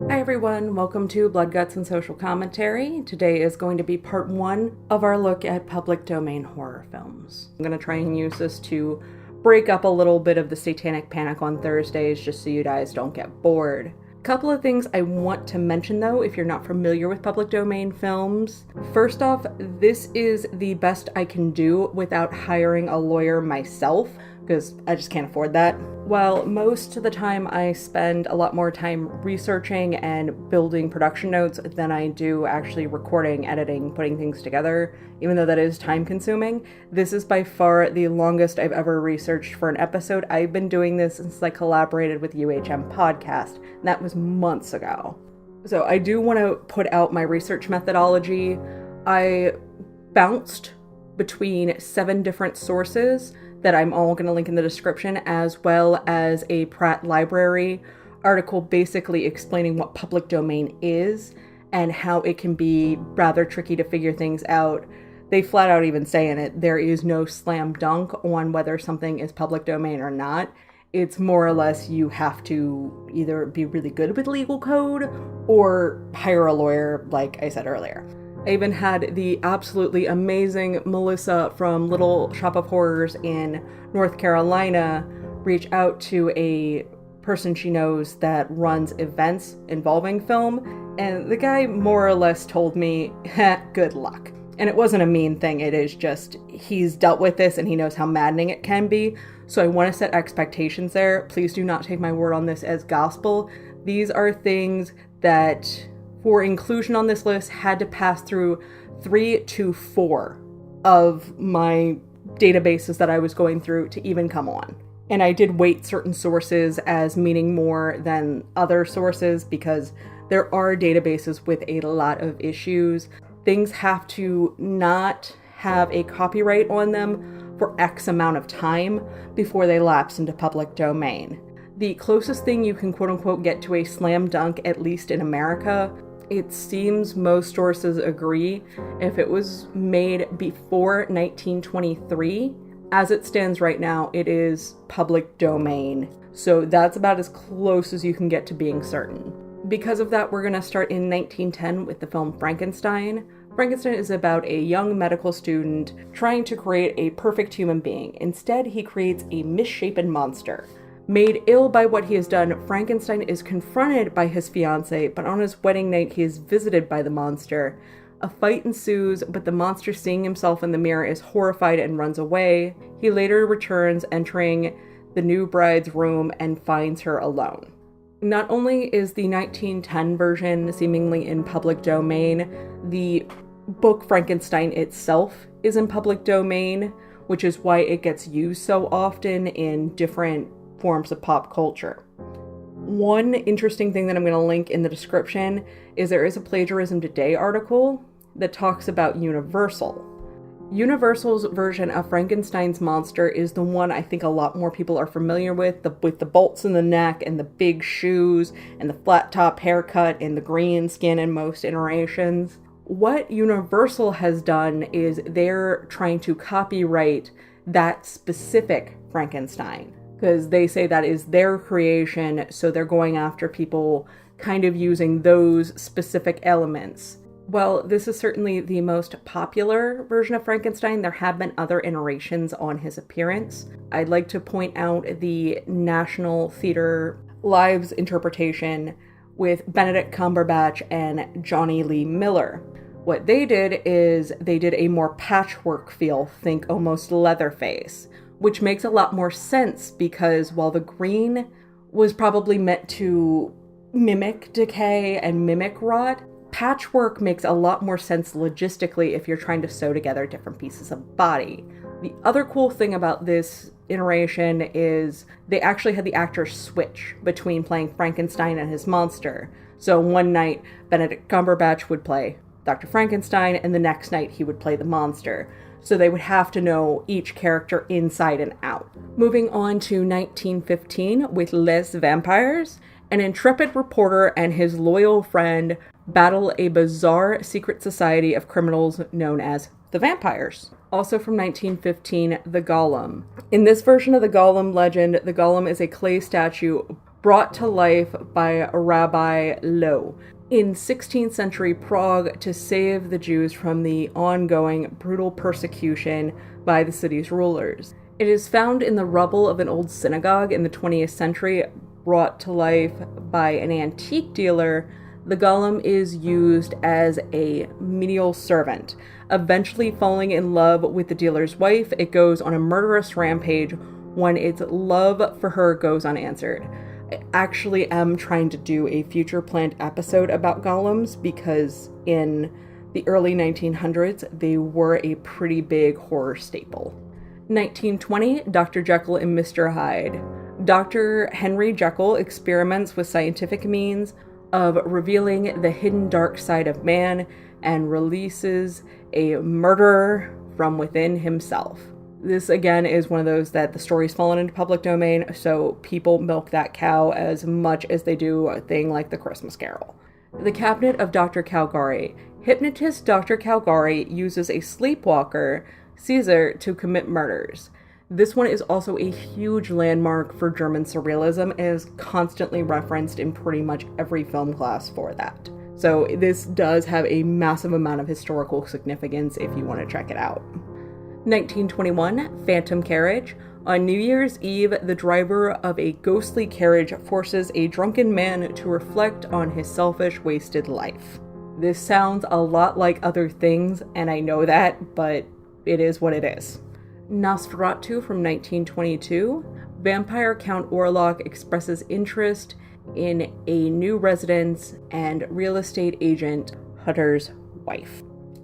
Hi everyone, welcome to Blood, Guts, and Social Commentary. Today is going to be part one of our look at public domain horror films. I'm going to try and use this to break up a little bit of the satanic panic on Thursdays just so you guys don't get bored. A couple of things I want to mention though, if you're not familiar with public domain films. First off, this is the best I can do without hiring a lawyer myself, because I just can't afford that. While most of the time I spend a lot more time researching and building production notes than I do actually recording, editing, putting things together, even though that is time consuming, this is by far the longest I've ever researched for an episode. I've been doing this since I collaborated with UHM Podcast, and that was months ago. So I do want to put out my research methodology. I bounced between 7 different sources that I'm all going to link in the description, as well as a Pratt Library article basically explaining what public domain is and how it can be rather tricky to figure things out. They flat out even say in it, there is no slam dunk on whether something is public domain or not. It's more or less you have to either be really good with legal code or hire a lawyer, like I said earlier. I even had the absolutely amazing Melissa from Little Shop of Horrors in North Carolina reach out to a person she knows that runs events involving film, and the guy more or less told me, good luck. And it wasn't a mean thing, it is just, he's dealt with this and he knows how maddening it can be, so I want to set expectations there. Please do not take my word on this as gospel. These are things that, for inclusion on this list, had to pass through 3 to 4 of my databases that I was going through to even come on. And I did weight certain sources as meaning more than other sources because there are databases with a lot of issues. Things have to not have a copyright on them for X amount of time before they lapse into public domain. The closest thing you can quote-unquote get to a slam dunk, at least in America, it seems most sources agree, if it was made before 1923, as it stands right now, it is public domain. So that's about as close as you can get to being certain. Because of that, we're going to start in 1910 with the film Frankenstein. Frankenstein is about a young medical student trying to create a perfect human being. Instead, he creates a misshapen monster. Made ill by what he has done, Frankenstein is confronted by his fiancée, but on his wedding night he is visited by the monster. A fight ensues, but the monster, seeing himself in the mirror, is horrified and runs away. He later returns, entering the new bride's room, and finds her alone. Not only is the 1910 version seemingly in public domain, the book Frankenstein itself is in public domain, which is why it gets used so often in different forms of pop culture. One interesting thing that I'm going to link in the description is there is a Plagiarism Today article that talks about Universal. Universal's version of Frankenstein's monster is the one I think a lot more people are familiar with the bolts in the neck and the big shoes and the flat top haircut and the green skin in most iterations. What Universal has done is they're trying to copyright that specific Frankenstein, because they say that is their creation, so they're going after people kind of using those specific elements. Well, this is certainly the most popular version of Frankenstein. There have been other iterations on his appearance. I'd like to point out the National Theatre Live's interpretation with Benedict Cumberbatch and Johnny Lee Miller. What they did is they did a more patchwork feel, think almost Leatherface, which makes a lot more sense because while the green was probably meant to mimic decay and mimic rot, patchwork makes a lot more sense logistically if you're trying to sew together different pieces of body. The other cool thing about this iteration is they actually had the actors switch between playing Frankenstein and his monster. So one night, Benedict Cumberbatch would play Dr. Frankenstein, and the next night he would play the monster. So they would have to know each character inside and out. Moving on to 1915 with Les Vampires, an intrepid reporter and his loyal friend battle a bizarre secret society of criminals known as the Vampires. Also from 1915, The Golem. In this version of the Golem legend, the Golem is a clay statue brought to life by Rabbi Loew in 16th century Prague to save the Jews from the ongoing brutal persecution by the city's rulers. It is found in the rubble of an old synagogue in the 20th century, brought to life by an antique dealer. The golem is used as a menial servant. Eventually falling in love with the dealer's wife, it goes on a murderous rampage when its love for her goes unanswered. I actually am trying to do a future planned episode about golems because in the early 1900s, they were a pretty big horror staple. 1920, Dr. Jekyll and Mr. Hyde. Dr. Henry Jekyll experiments with scientific means of revealing the hidden dark side of man and releases a murderer from within himself. This again is one of those that the story's fallen into public domain, so people milk that cow as much as they do a thing like The Christmas Carol. The Cabinet of Dr. Caligari. Hypnotist Dr. Caligari uses a sleepwalker, Caesar, to commit murders. This one is also a huge landmark for German surrealism and is constantly referenced in pretty much every film class for that. So this does have a massive amount of historical significance if you want to check it out. 1921, Phantom Carriage. On New Year's Eve, the driver of a ghostly carriage forces a drunken man to reflect on his selfish, wasted life. This sounds a lot like other things, and I know that, but it is what it is. Nosferatu from 1922. Vampire Count Orlok expresses interest in a new residence and real estate agent Hutter's wife.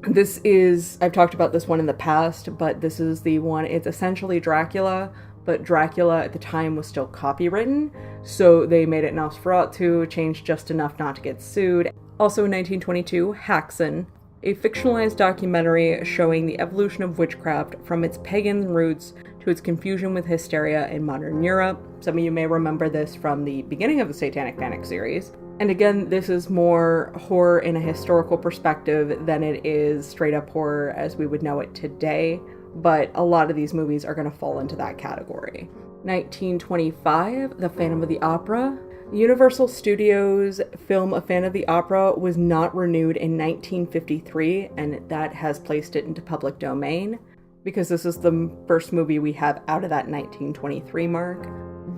This is, I've talked about this one in the past, but this is the one, it's essentially Dracula, but Dracula at the time was still copywritten, so they made it Nosferatu, changed just enough not to get sued. Also in 1922, Haxan, a fictionalized documentary showing the evolution of witchcraft from its pagan roots to its confusion with hysteria in modern Europe. Some of you may remember this from the beginning of the Satanic Panic series. And again, this is more horror in a historical perspective than it is straight up horror as we would know it today, but a lot of these movies are going to fall into that category. 1925, The Phantom of the Opera. Universal Studios' film A Phantom of the Opera was not renewed in 1953, and that has placed it into public domain, because this is the first movie we have out of that 1923 mark.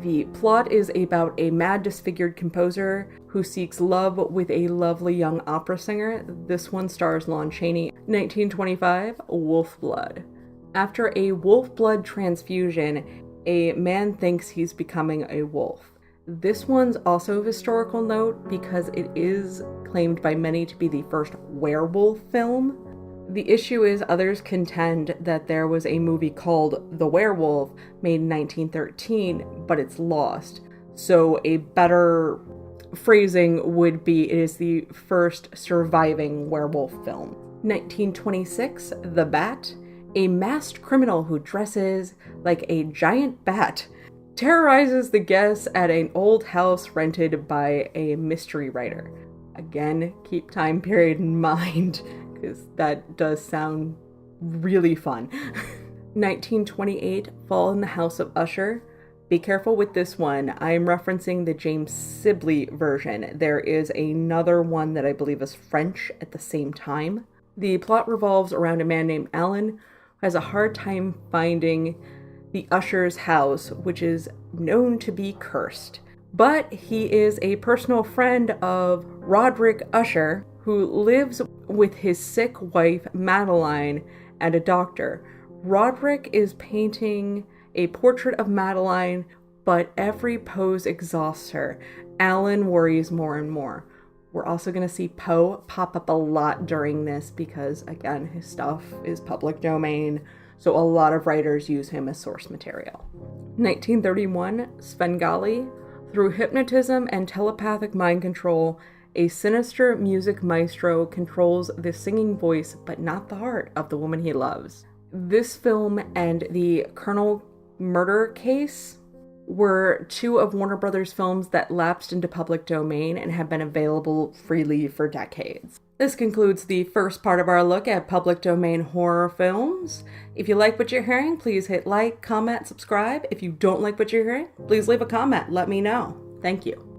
The plot is about a mad, disfigured composer who seeks love with a lovely young opera singer. This one stars Lon Chaney. 1925, Wolf Blood. After a wolf blood transfusion, a man thinks he's becoming a wolf. This one's also of historical note because it is claimed by many to be the first werewolf film. The issue is others contend that there was a movie called The Werewolf made in 1913, but it's lost. So a better phrasing would be it is the first surviving werewolf film. 1926, The Bat. A masked criminal who dresses like a giant bat terrorizes the guests at an old house rented by a mystery writer. Again, keep time period in mind, because that does sound really fun. 1928, Fall in the House of Usher. Be careful with this one. I am referencing the James Sibley version. There is another one that I believe is French at the same time. The plot revolves around a man named Alan who has a hard time finding the Usher's house, which is known to be cursed. But he is a personal friend of Roderick Usher, who lives with his sick wife, Madeline, and a doctor. Roderick is painting a portrait of Madeline, but every pose exhausts her. Alan worries more and more. We're also going to see Poe pop up a lot during this because, again, his stuff is public domain, so a lot of writers use him as source material. 1931, Svengali. Through hypnotism and telepathic mind control, a sinister music maestro controls the singing voice, but not the heart, of the woman he loves. This film and the Colonel murder case were two of Warner Brothers films that lapsed into public domain and have been available freely for decades. This concludes the first part of our look at public domain horror films. If you like what you're hearing, please hit like, comment, subscribe. If you don't like what you're hearing, please leave a comment. Let me know. Thank you.